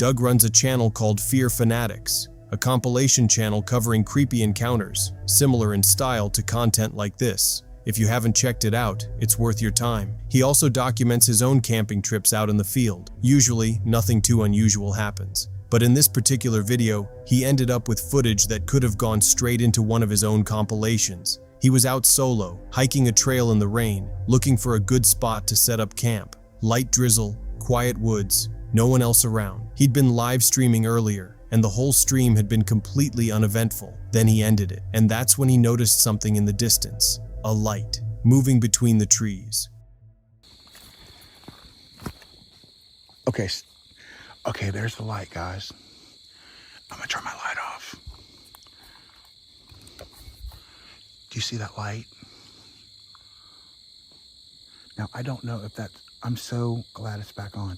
Doug runs a channel called Fear Fanatics, a compilation channel covering creepy encounters, similar in style to content like this. If you haven't checked it out, it's worth your time. He also documents his own camping trips out in the field. Usually, nothing too unusual happens. But in this particular video, he ended up with footage that could have gone straight into one of his own compilations. He was out solo, hiking a trail in the rain, looking for a good spot to set up camp. Light drizzle, quiet woods, no one else around. He'd been live streaming earlier, and the whole stream had been completely uneventful. Then he ended it, and that's when he noticed something in the distance. A light, moving between the trees. Okay, there's the light, guys. I'm gonna turn my light off. Do you see that light? Now, I don't know if that's, I'm so glad it's back on.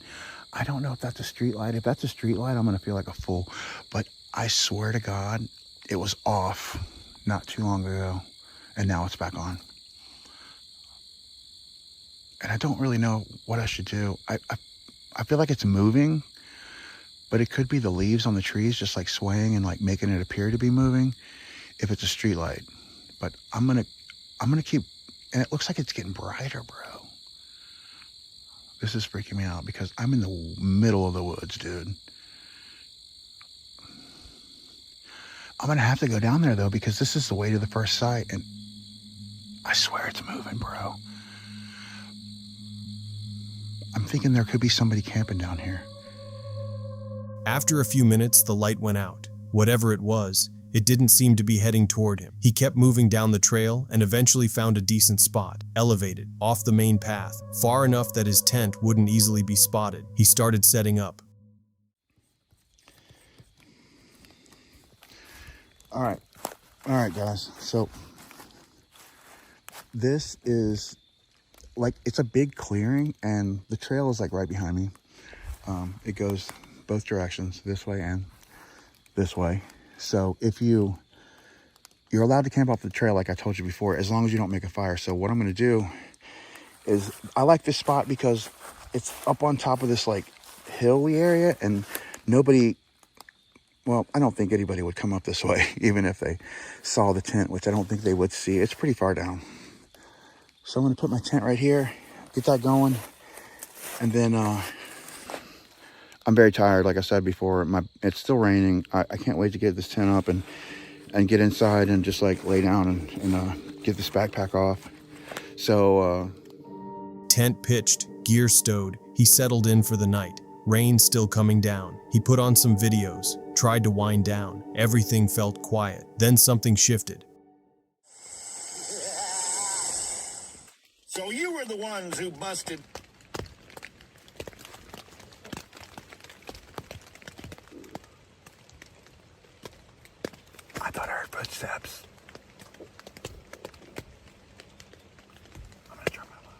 I don't know if that's a street light. If that's a street light, I'm gonna feel like a fool. But I swear to God, it was off not too long ago, and now it's back on. And I don't really know what I should do. I feel like it's moving, but it could be the leaves on the trees just like swaying and like making it appear to be moving if it's a street light. But I'm gonna keep, and it looks like it's getting brighter, bro. This is freaking me out because I'm in the middle of the woods, dude. I'm gonna have to go down there though, because this is the way to the first sight, and I swear it's moving, bro. I'm thinking there could be somebody camping down here. After a few minutes, the light went out. Whatever it was, it didn't seem to be heading toward him. He kept moving down the trail and eventually found a decent spot, elevated, off the main path, far enough that his tent wouldn't easily be spotted. He started setting up. All right, guys. So this is like, it's a big clearing, and the trail is like right behind me. It goes both directions, this way and this way. So if you're allowed to camp off the trail, like I told you before, as long as you don't make a fire. So what I'm going to do is, I like this spot because it's up on top of this like hilly area, and nobody, well, I don't think anybody would come up this way, even if they saw the tent, which I don't think they would see. It's pretty far down. So I'm going to put my tent right here, get that going, and then I'm very tired, like I said before. It's still raining. I can't wait to get this tent up and get inside and just like lay down and get this backpack off. So Tent pitched, gear stowed, he settled in for the night. Rain still coming down. He put on some videos, tried to wind down. Everything felt quiet. Then something shifted. So you were the ones who busted. I thought I heard footsteps. I'm gonna turn my light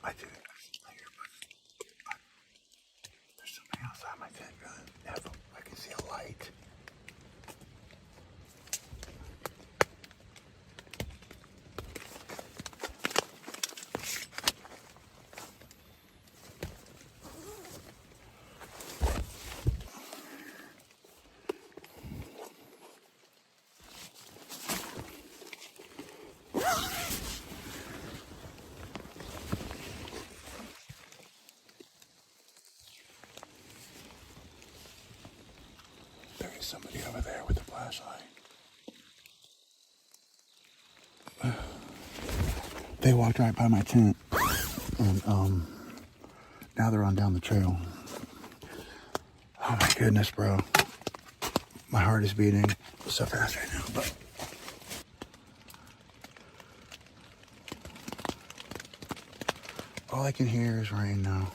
on. I do. I hear footsteps. There's something outside my tent, guys. I can see a light. There is somebody over there with a flashlight. They walked right by my tent, and now they're on down the trail. Oh my goodness, bro. My heart is beating so fast right now, but all I can hear is rain now.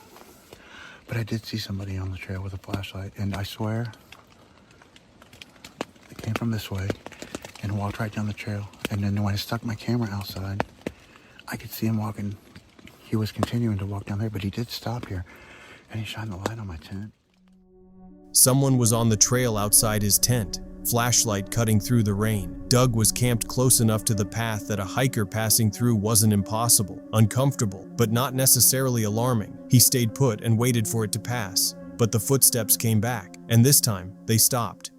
But I did see somebody on the trail with a flashlight, and I swear they came from this way and walked right down the trail. And then when I stuck my camera outside, I could see him walking. He was continuing to walk down there, but he did stop here, and he shined the light on my tent. Someone was on the trail outside his tent. flashlight cutting through the rain. Doug was camped close enough to the path that a hiker passing through wasn't impossible, uncomfortable, but not necessarily alarming. He stayed put and waited for it to pass, but the footsteps came back, and this time they stopped.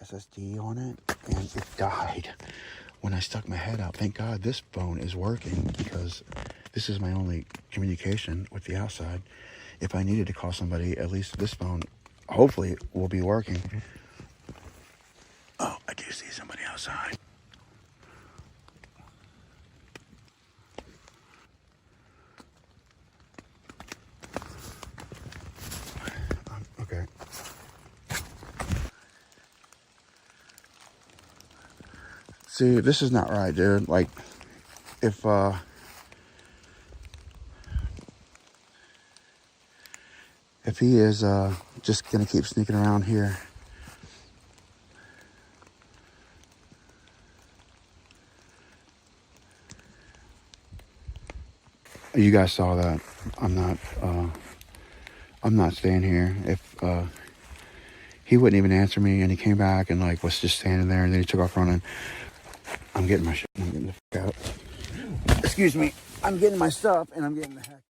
SSD on it, and it died when I stuck my head out. Thank God this phone is working, because this is my only communication with the outside. If I needed to call somebody, at least this phone hopefully will be working. Oh, I do see somebody outside. Okay. See, this is not right, dude. Like, if he is just gonna keep sneaking around here, you guys saw that. I'm not staying here. If he wouldn't even answer me, and he came back and like was just standing there, and then he took off running, I'm getting my shit. I'm getting the fuck out. Excuse me. I'm getting my stuff, and I'm getting the heck.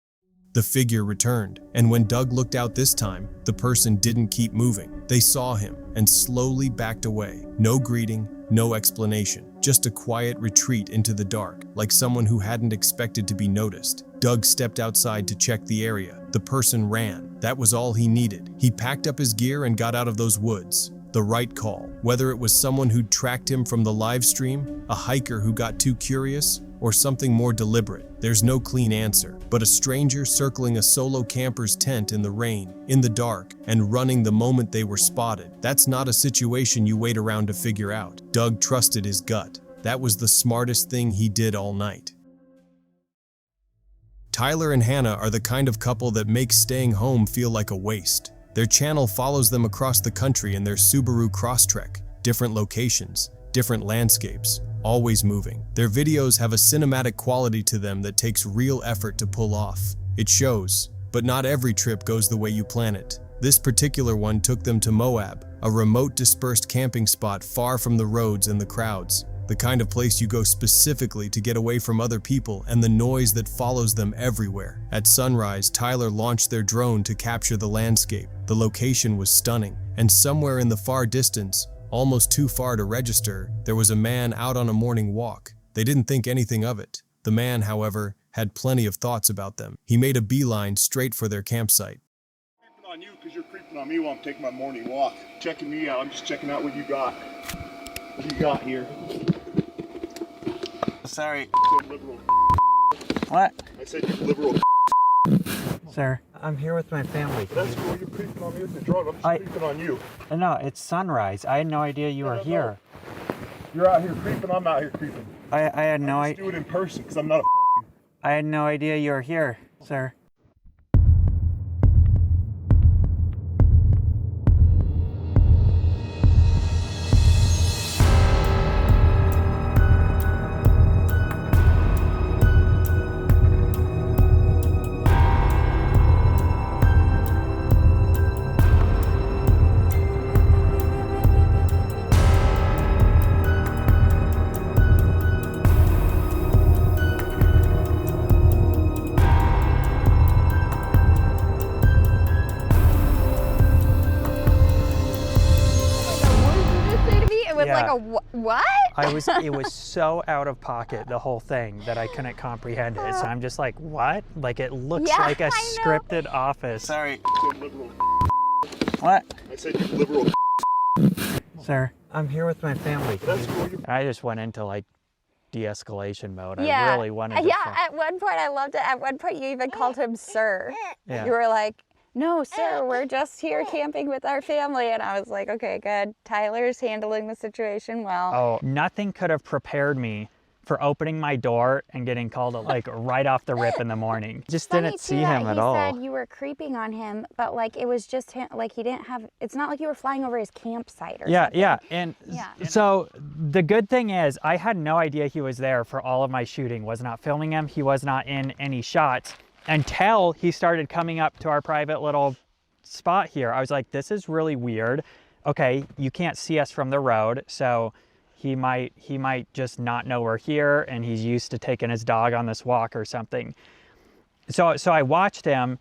The figure returned, and when Doug looked out this time, the person didn't keep moving. They saw him and slowly backed away. No greeting, no explanation, just a quiet retreat into the dark, like someone who hadn't expected to be noticed. Doug stepped outside to check the area. The person ran. That was all he needed. He packed up his gear and got out of those woods. The right call. Whether it was someone who'd tracked him from the live stream, a hiker who got too curious, or something more deliberate, there's no clean answer. But a stranger circling a solo camper's tent in the rain, in the dark, and running the moment they were spotted, that's not a situation you wait around to figure out. Doug trusted his gut. That was the smartest thing he did all night. Tyler and Hannah are the kind of couple that makes staying home feel like a waste. Their channel follows them across the country in their Subaru Crosstrek, different locations, different landscapes, always moving. Their videos have a cinematic quality to them that takes real effort to pull off. It shows, but not every trip goes the way you plan it. This particular one took them to Moab, a remote dispersed camping spot far from the roads and the crowds. The kind of place you go specifically to get away from other people and the noise that follows them everywhere. At sunrise, Tyler launched their drone to capture the landscape. The location was stunning, and somewhere in the far distance, almost too far to register, there was a man out on a morning walk. They didn't think anything of it. The man, however, had plenty of thoughts about them. He made a beeline straight for their campsite. I'm creeping on you because you're creeping on me while I'm taking my morning walk. Checking me out. I'm just checking out what you got. What you got here? Sorry. Liberal. What? I said you liberal. Sir, I'm here with my family. That's cool. You're creeping on me with the drone. I'm just creeping on you. No, it's sunrise. I had no idea you were here. You're out here creeping. I'm out here creeping. I had no idea. Do it in person because I'm not a pussy. I had no idea you were here, sir. What? It was so out of pocket, the whole thing, that I couldn't comprehend it. So I'm just like, what? Like, it looks like a scripted office. Sorry. Liberal. What? I said you liberal. Sir, I'm here with my family. That's cool. I just went into like de-escalation mode. Yeah. I really wanted to. Yeah, at one point I loved it. At one point you even called him sir. Yeah. You were like, no, sir, we're just here camping with our family. And I was like, okay, good. Tyler's handling the situation well. Oh, nothing could have prepared me for opening my door and getting called like right off the rip in the morning. Just didn't see him at all. He said you were creeping on him, but like it was just him, like he didn't have, it's not like you were flying over his campsite or something. Yeah. And so the good thing is I had no idea he was there for all of my shooting. Was not filming him. He was not in any shots until he started coming up to our private little spot here. I was like, this is really weird. okay, you can't see us from the road, so he might just not know we're here, and he's used to taking his dog on this walk or something. So I watched him,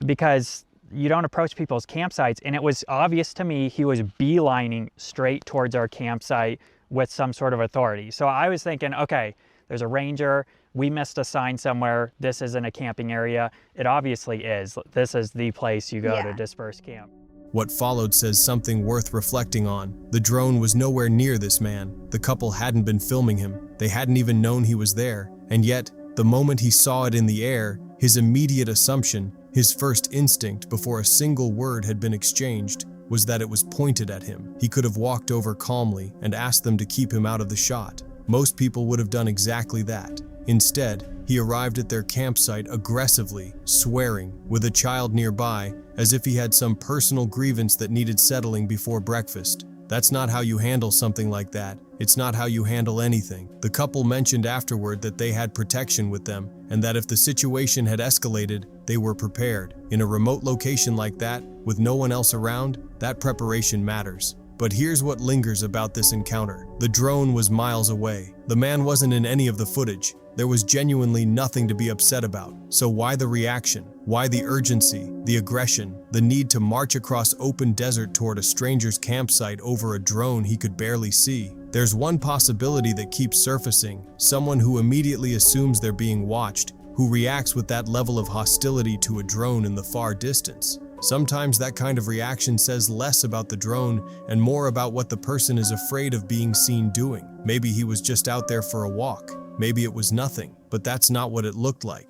because you don't approach people's campsites, and it was obvious to me he was beelining straight towards our campsite with some sort of authority. So I was thinking, okay, there's a ranger, we missed a sign somewhere, this isn't a camping area. It obviously is. This is the place you go to disperse camp. What followed says something worth reflecting on. The drone was nowhere near this man. The couple hadn't been filming him. They hadn't even known he was there. And yet, the moment he saw it in the air, his immediate assumption, his first instinct before a single word had been exchanged, was that it was pointed at him. He could have walked over calmly and asked them to keep him out of the shot. Most people would have done exactly that. Instead, he arrived at their campsite aggressively, swearing, with a child nearby, as if he had some personal grievance that needed settling before breakfast. That's not how you handle something like that. It's not how you handle anything. The couple mentioned afterward that they had protection with them, and that if the situation had escalated, they were prepared. In a remote location like that, with no one else around, that preparation matters. But here's what lingers about this encounter. The drone was miles away. The man wasn't in any of the footage. There was genuinely nothing to be upset about. So why the reaction? Why the urgency, the aggression, the need to march across open desert toward a stranger's campsite over a drone he could barely see? There's one possibility that keeps surfacing: someone who immediately assumes they're being watched, who reacts with that level of hostility to a drone in the far distance. Sometimes that kind of reaction says less about the drone and more about what the person is afraid of being seen doing. Maybe he was just out there for a walk. Maybe it was nothing, but that's not what it looked like.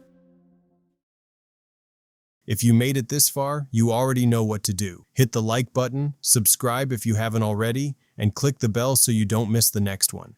If you made it this far, you already know what to do. Hit the like button, subscribe if you haven't already, and click the bell so you don't miss the next one.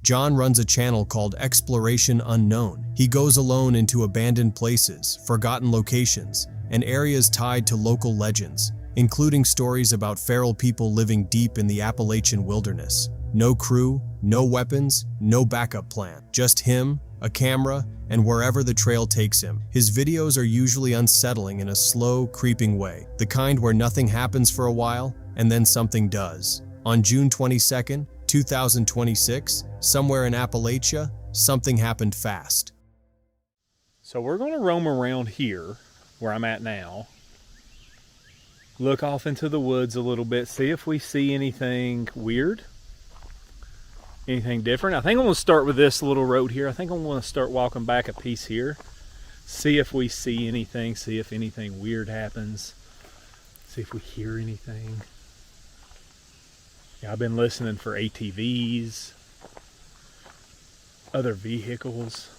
John runs a channel called Exploration Unknown. He goes alone into abandoned places, forgotten locations, and areas tied to local legends, including stories about feral people living deep in the Appalachian wilderness. No crew, no weapons, no backup plan. Just him, a camera, and wherever the trail takes him. His videos are usually unsettling in a slow, creeping way, the kind where nothing happens for a while, and then something does. On June 22nd, 2026, somewhere in Appalachia, something happened fast. So we're going to roam around here, where I'm at now, look off into the woods a little bit, see if we see anything weird, anything different. I think I'm going to start with this little road here. I think I'm going to start walking back a piece here, see if we see anything, see if anything weird happens, see if we hear anything. Yeah, I've been listening for ATVs, other vehicles.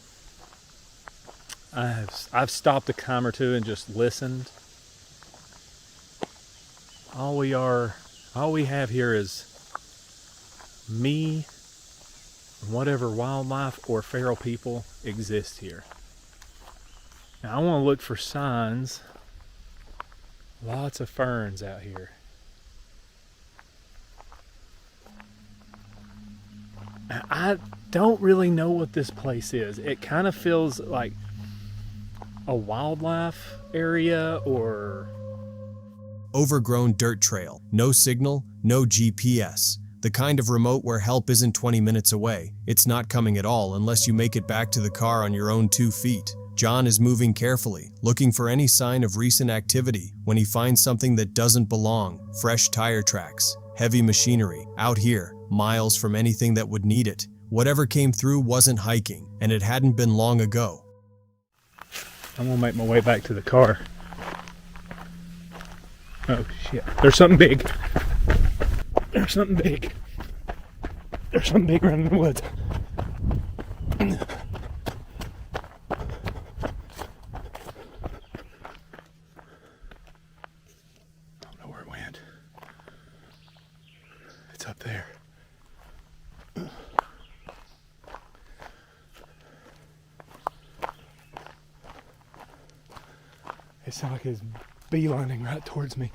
I've stopped a time or two and just listened. All we have here is me and whatever wildlife or feral people exist here. Now I want to look for signs. Lots of ferns out here. I don't really know what this place is. It kind of feels like a wildlife area or Overgrown dirt trail, no signal, no GPS. The kind of remote where help isn't 20 minutes away. It's not coming at all unless you make it back to the car on your own 2 feet. John is moving carefully, looking for any sign of recent activity. When he finds something that doesn't belong, fresh tire tracks, heavy machinery, out here, miles from anything that would need it. Whatever came through wasn't hiking, and it hadn't been long ago. I'm gonna make my way back to the car. Oh shit, there's something big. There's something big. There's something big running in the woods. I don't know where it went. It's up there. It sounds like it's beelining right towards me.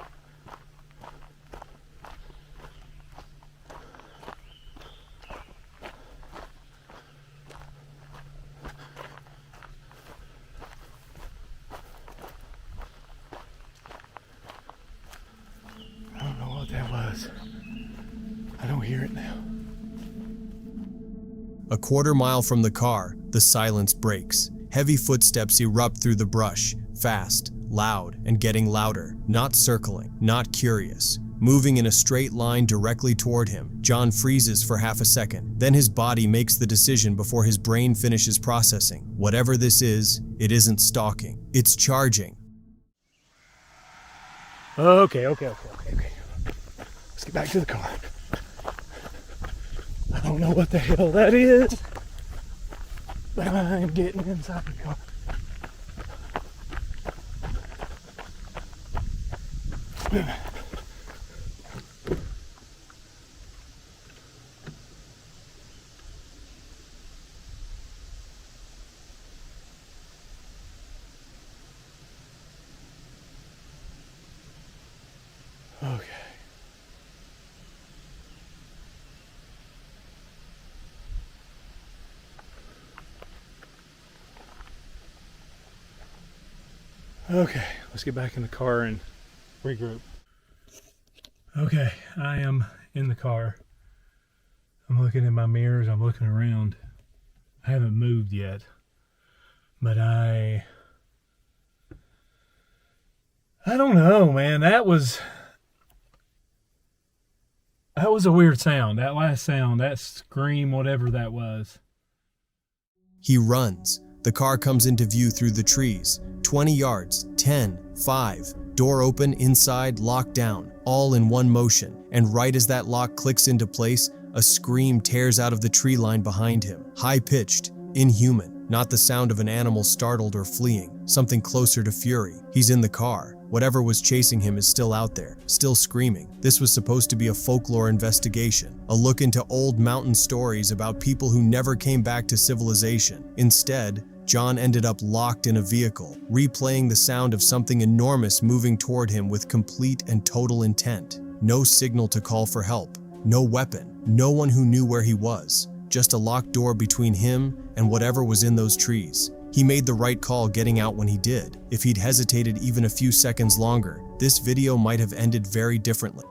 don't hear it now. A quarter-mile from the car, the silence breaks. Heavy footsteps erupt through the brush, fast, loud, and getting louder. Not circling, not curious. Moving in a straight line directly toward him, John freezes for half a second. Then his body makes the decision before his brain finishes processing. Whatever this is, it isn't stalking. It's charging. Okay. Let's get back to the car. I don't know what the hell that is, but I'm getting inside the car. Okay. Okay, let's get back in the car and regroup. Okay, I am in the car. I'm looking in my mirrors, I'm looking around. I haven't moved yet, but I don't know, man. That was a weird sound. That last sound, that scream, whatever that was. He runs. The car comes into view through the trees. 20 yards, 10, 5, door open, inside, locked down, all in one motion. And right as that lock clicks into place, a scream tears out of the tree line behind him. High-pitched, inhuman, not the sound of an animal startled or fleeing, something closer to fury. He's in the car. Whatever was chasing him is still out there, still screaming. This was supposed to be a folklore investigation, a look into old mountain stories about people who never came back to civilization. Instead, John ended up locked in a vehicle, replaying the sound of something enormous moving toward him with complete and total intent. No signal to call for help, no weapon, no one who knew where he was, just a locked door between him and whatever was in those trees. He made the right call getting out when he did. If he'd hesitated even a few seconds longer, this video might have ended very differently.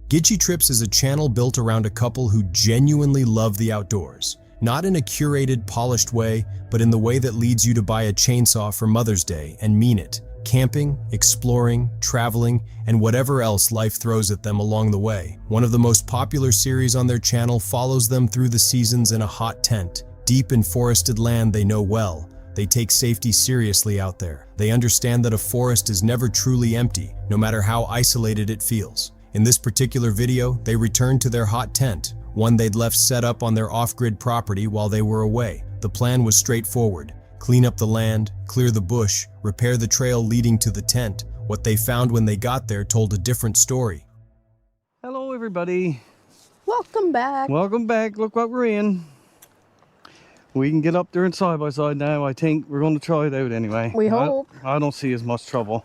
Gitchy Trips is a channel built around a couple who genuinely love the outdoors. Not in a curated, polished way, but in the way that leads you to buy a chainsaw for Mother's Day and mean it. Camping, exploring, traveling, and whatever else life throws at them along the way. One of the most popular series on their channel follows them through the seasons in a hot tent. Deep in forested land they know well. They take safety seriously out there. They understand that a forest is never truly empty, no matter how isolated it feels. In this particular video, they return to their hot tent, one they'd left set up on their off-grid property while they were away. The plan was straightforward. Clean up the land, clear the bush, repair the trail leading to the tent. What they found when they got there told a different story. Hello everybody. Welcome back. Welcome back. Look what we're in. We can get up there and side by side now. I think we're going to try it out anyway. We hope. I don't see as much trouble.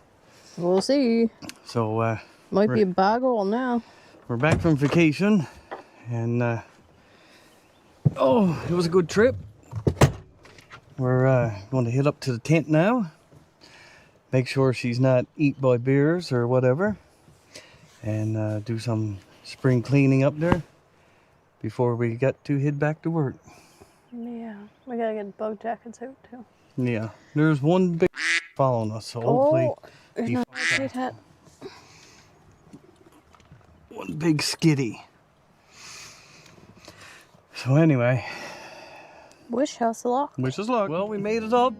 We'll see. So Might be a boggle now. we're back from vacation and oh, it was a good trip. We're going to head up to the tent now. Make sure she's not eat by bears or whatever. And do some spring cleaning up there before we get to head back to work. Yeah, we gotta get bug jackets out too. Yeah, there's one big following us, so hopefully there's he not a big hat. one big skitty. So anyway, Wish us luck. wish us luck. Well, we made it up.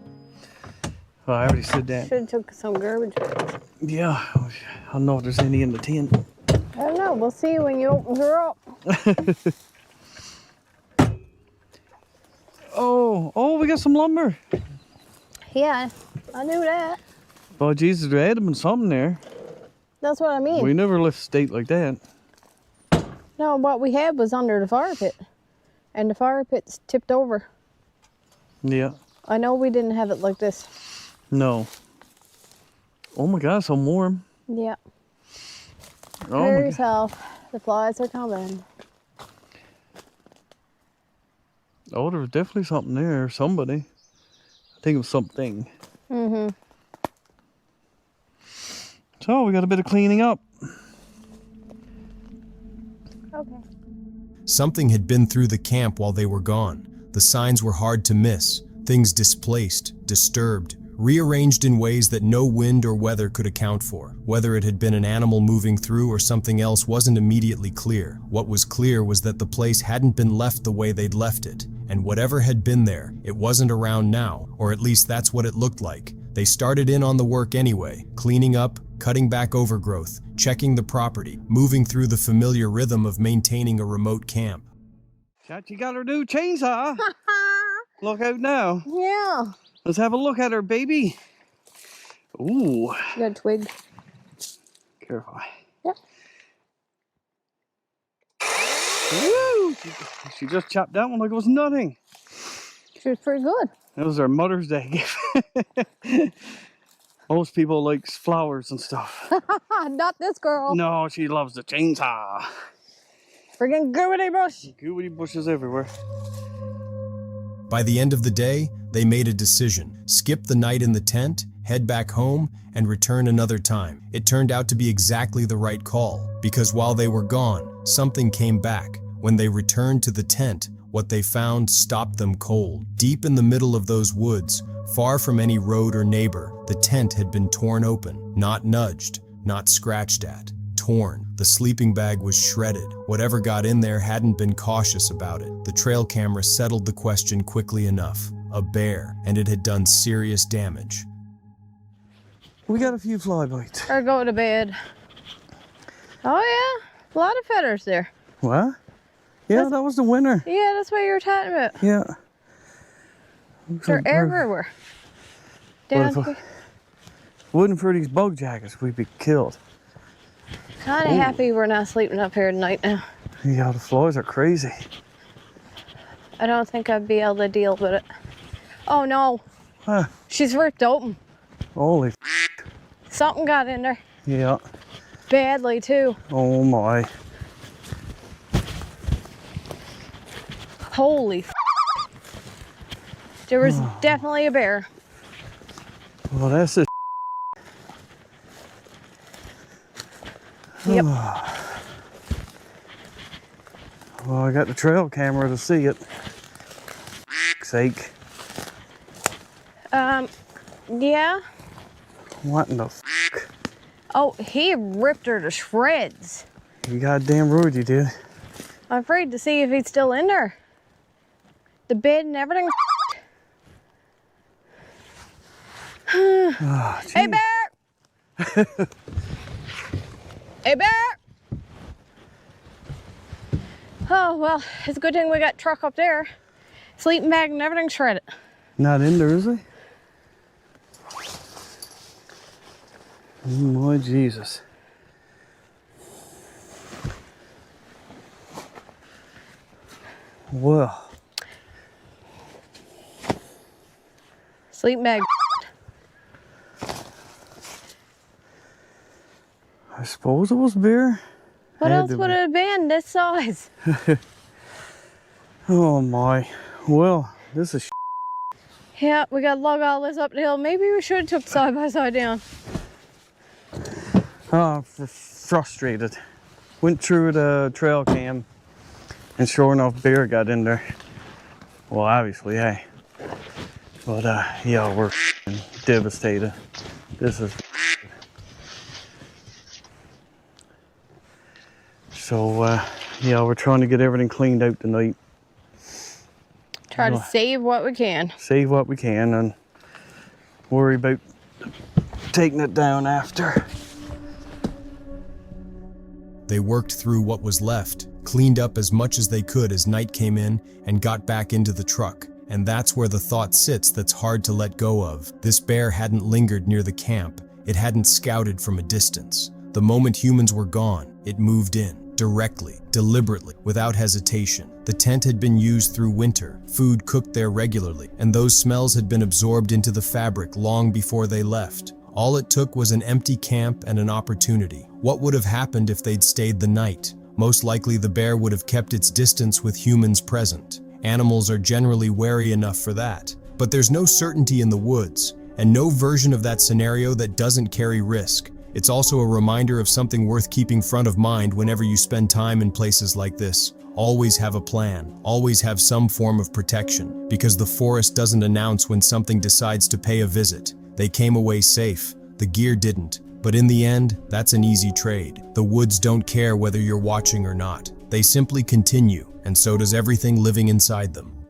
Oh, I already said that. Should have took some garbage bags. Yeah, I don't know if there's any in the tent. I don't know. We'll see when you open her up. Oh, we got some lumber. Yeah, I knew that. Oh, Jesus, there had to been something there. That's what I mean. We never left state like that. No, what we had was under the fire pit. And the fire pit's tipped over. Yeah. I know we didn't have it like this. No. Oh my God, so warm. Yeah. Oh Prepare my God. yourself. The flies are coming. Oh, there was definitely something there. Somebody. I think it was something. Mm-hmm. So we got a bit of cleaning up. Okay. Something had been through the camp while they were gone. The signs were hard to miss. Things displaced, disturbed, rearranged in ways that no wind or weather could account for. Whether it had been an animal moving through or something else wasn't immediately clear. What was clear was that the place hadn't been left the way they'd left it, and whatever had been there, it wasn't around now, or at least that's what it looked like. They started in on the work anyway, cleaning up, cutting back overgrowth, checking the property, moving through the familiar rhythm of maintaining a remote camp. Chachi got her new chainsaw. Look out now. Yeah. Let's have a look at her, baby. Ooh. You got a twig. Careful. Yep. Woo! She just chopped that one like it was nothing. She was pretty good. That was our Mother's Day gift. Most people like flowers and stuff. Not this girl. No, she loves the chainsaw. Friggin' gooey bush. Gooey bushes everywhere. By the end of the day, they made a decision. Skip the night in the tent, head back home, and return another time. It turned out to be exactly the right call, because while they were gone, something came back. When they returned to the tent, what they found stopped them cold. Deep in the middle of those woods, far from any road or neighbor, the tent had been torn open, not nudged, not scratched at. Torn. The sleeping bag was shredded. Whatever got in there hadn't been cautious about it. The trail camera settled the question quickly enough. A bear, and it had done serious damage. We got a few fly bites. Or go to bed. Oh yeah, a lot of feathers there. What? Yeah, that was the winner. Yeah, that's what you were talking about. Yeah. They're everywhere. Down Well, if it wasn't for these bug jackets, we'd be killed. Kind of happy we're not sleeping up here tonight now. Yeah, the flies are crazy. I don't think I'd be able to deal with it. Oh no, Huh. she's ripped open. Holy Something got in there. yeah. Badly too. Oh my. Holy There was definitely a bear. Well, that's it. Yep. Well, I got the trail camera to see it. Sake. Yeah. What in the Oh, he ripped her to shreds. You goddamn rude you did. I'm afraid to see if he's still in there. The bed and everything. Oh, Hey, bear! Hey, bear! Oh, well, it's a good thing we got truck up there. Sleeping bag and everything shredded. not in there, is he? Oh my Jesus. Well. Sleeping bag. I suppose it was beer. What Had else to would be. it have been this size? Oh my. Well, this is Yeah, we gotta lug all this up the hill. Maybe we should have took side by side down. frustrated. Went through the trail cam and sure enough bear got in there. Well, obviously, hey. But yeah, we're devastated. This is so yeah, we're trying to get everything cleaned out tonight. Try to save what we can. Save what we can and worry about taking it down after. They worked through what was left, cleaned up as much as they could as night came in, and got back into the truck. And that's where the thought sits that's hard to let go of. This bear hadn't lingered near the camp. It hadn't scouted from a distance. The moment humans were gone, it moved in. Directly, deliberately, without hesitation. The tent had been used through winter, food cooked there regularly, and those smells had been absorbed into the fabric long before they left. All it took was an empty camp and an opportunity. What would have happened if they'd stayed the night? Most likely the bear would have kept its distance with humans present. Animals are generally wary enough for that. But there's no certainty in the woods, and no version of that scenario that doesn't carry risk. It's also a reminder of something worth keeping front of mind whenever you spend time in places like this. Always have a plan, always have some form of protection, because the forest doesn't announce when something decides to pay a visit. They came away safe, the gear didn't, but in the end, that's an easy trade. The woods don't care whether you're watching or not. They simply continue, and so does everything living inside them.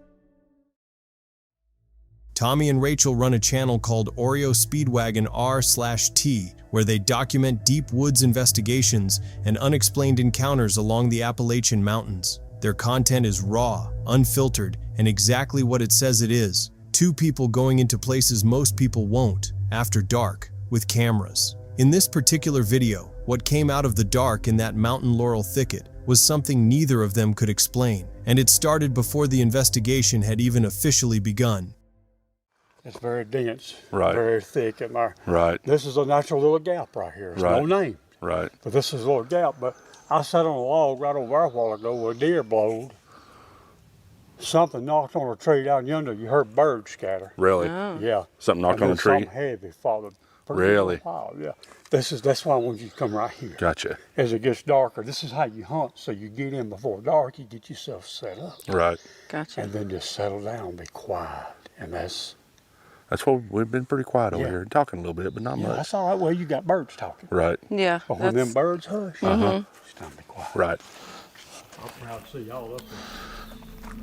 Tommy and Rachel run a channel called Oreo Speedwagon R/T, where they document deep woods investigations and unexplained encounters along the Appalachian Mountains. Their content is raw, unfiltered, and exactly what it says it is. Two people going into places most people won't, after dark, with cameras. In this particular video, what came out of the dark in that mountain laurel thicket was something neither of them could explain, and it started before the investigation had even officially begun. It's very dense, Right. very thick, and Right. this is a natural little gap right here. It's Right. no name, Right. but this is a little gap. But I sat on a log right over there a while ago where a deer blowed. Something knocked on a tree down yonder. You heard birds scatter. Really? Yeah. Something knocked And on a then tree? Something heavy followed. Really? Yeah. That's why I want you to come right here. Gotcha. As it gets darker, this is how you hunt. So you get in before dark, you get yourself set up, Right. Gotcha. and then just settle down, be quiet, and that's What we've been pretty quiet over Yeah. here, talking a little bit, but not yeah, much. that's all right. Well, you got birds talking. Right. Yeah. But when them birds hush, it's time to be quiet. Right. I'm proud to see y'all up there.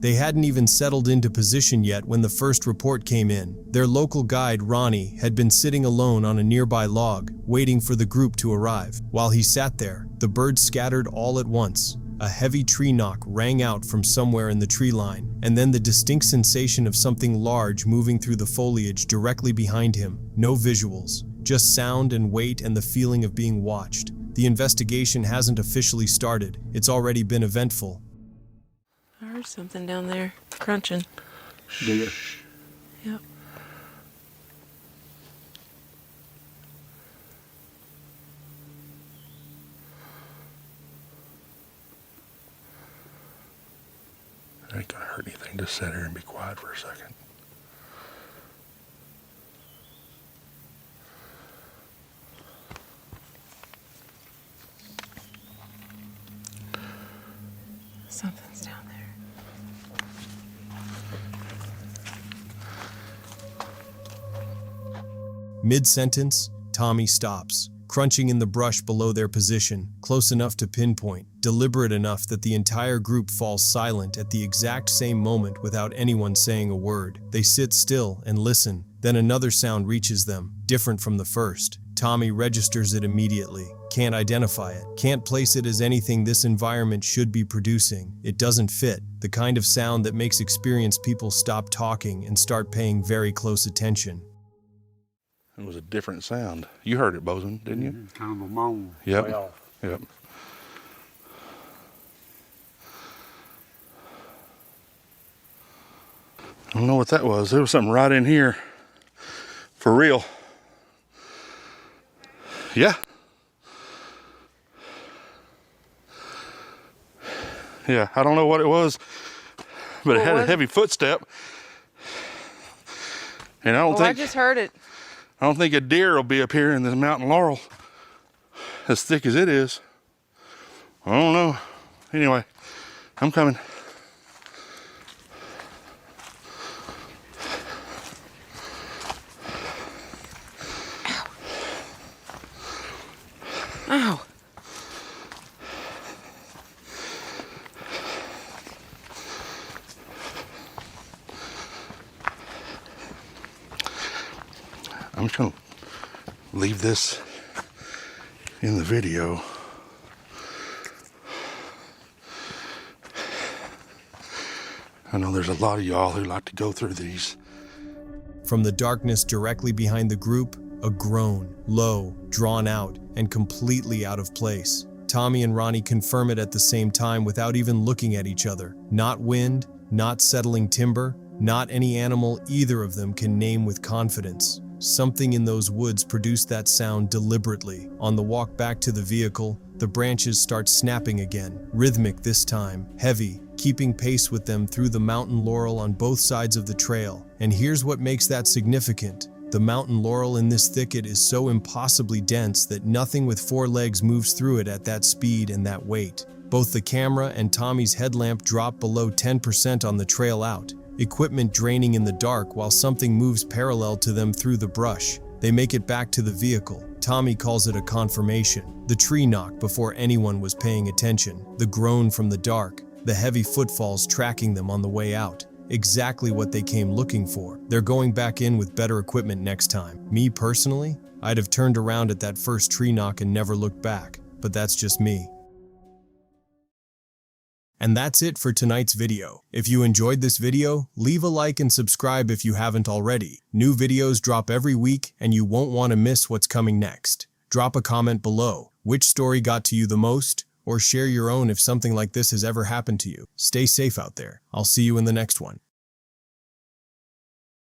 They hadn't even settled into position yet when the first report came in. Their local guide, Ronnie, had been sitting alone on a nearby log, waiting for the group to arrive. While he sat there, the birds scattered all at once. A heavy tree knock rang out from somewhere in the tree line, and then the distinct sensation of something large moving through the foliage directly behind him. No visuals, just sound and weight and the feeling of being watched. The investigation hasn't officially started. It's already been eventful. I heard something down there crunching. Deer. Yep. It ain't gonna hurt anything. Just sit here and be quiet for a second. Something's down there. Mid-sentence, Tommy stops, crunching in the brush below their position, close enough to pinpoint, deliberate enough that the entire group falls silent at the exact same moment without anyone saying a word. They sit still and listen, then another sound reaches them, different from the first. Tommy registers it immediately, can't identify it, can't place it as anything this environment should be producing. It doesn't fit, the kind of sound that makes experienced people stop talking and start paying very close attention. It was a different sound. You heard it, Bosun, didn't you? Kind of a moan. Yep. Way off. Yep. I don't know what that was. There was something right in here. For real. Yeah. Yeah, I don't know what it was, but it had a heavy footstep. And I just heard it. I don't think a deer will be up here in this mountain laurel as thick as it is. I don't know. Anyway, I'm coming. Ow. I'm just gonna leave this in the video. I know there's a lot of y'all who like to go through these. From the darkness directly behind the group, a groan, low, drawn out, and completely out of place. Tommy and Ronnie confirm it at the same time without even looking at each other. Not wind, not settling timber, not any animal either of them can name with confidence. Something in those woods produced that sound deliberately. On the walk back to the vehicle, the branches start snapping again, rhythmic this time, heavy, keeping pace with them through the mountain laurel on both sides of the trail. And here's what makes that significant. The mountain laurel in this thicket is so impossibly dense that nothing with 4 legs moves through it at that speed and that weight. Both the camera and Tommy's headlamp drop below 10% on the trail out, equipment draining in the dark while something moves parallel to them through the brush. They make it back to the vehicle. Tommy calls it a confirmation. The tree knock before anyone was paying attention, the groan from the dark, the heavy footfalls tracking them on the way out. Exactly what they came looking for. They're going back in with better equipment next time. Me personally, I'd have turned around at that first tree knock and never looked back, but that's just me. And that's it for tonight's video. If you enjoyed this video, leave a like and subscribe if you haven't already. New videos drop every week and you won't want to miss what's coming next. Drop a comment below. Which story got to you the most? Or share your own if something like this has ever happened to you. Stay safe out there. I'll see you in the next one.